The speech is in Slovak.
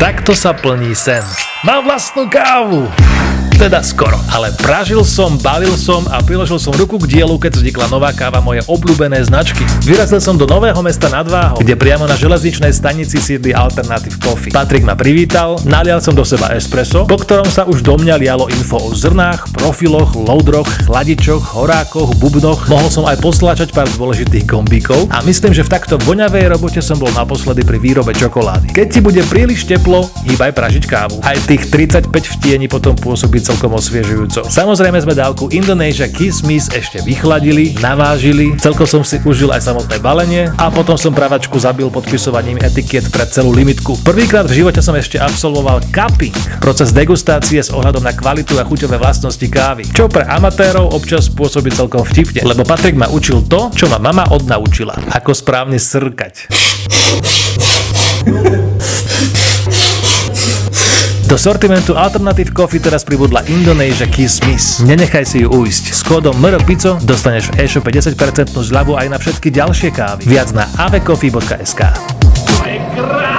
Takto sa plní sen. Mám vlastnú kávu! Teda skoro, ale pražil som, balil som a priložil som ruku k dielu, keď vznikla nová káva mojej obľúbené značky. Vyrazil som do Nového Mesta nad Váhou, kde priamo na železničnej stanici sídli Alternative Coffee. Patrik ma privítal, nalial som do seba espresso, po ktorom sa už do mňa lialo info o zrnách, profiloch, loudroch, chladičoch, horákoch, bubnoch. Mohol som aj posláčať pár dôležitých gombíkov a myslím, že v takto voňavej robote som bol naposledy pri výrobe čokolády. Keď ti bude príliš teplo, hýbaj pražiť kávu. Aj tých 35 v tieni potom pôsobí celkom osviežujúco. Samozrejme sme dávku Indonesia Kiss Miss ešte vychladili, navážili, celkom som si užil aj samotné balenie a potom som pravačku zabil podpisovaním etikiet pre celú limitku. Prvýkrát v živote som ešte absolvoval cupping, proces degustácie s ohľadom na kvalitu a chuťové vlastnosti kávy, čo pre amatérov občas pôsobí celkom vtipne, lebo Patrik ma učil to, čo ma mama odnaučila, ako správne srkať. Do sortimentu Alternative Coffee teraz pribudla Indonesia Kiss Miss. Nenechaj si ju ujsť. S kódom MRPICO dostaneš v e-shope 10% zľavu aj na všetky ďalšie kávy. Viac na avecoffee.sk. To je krásne!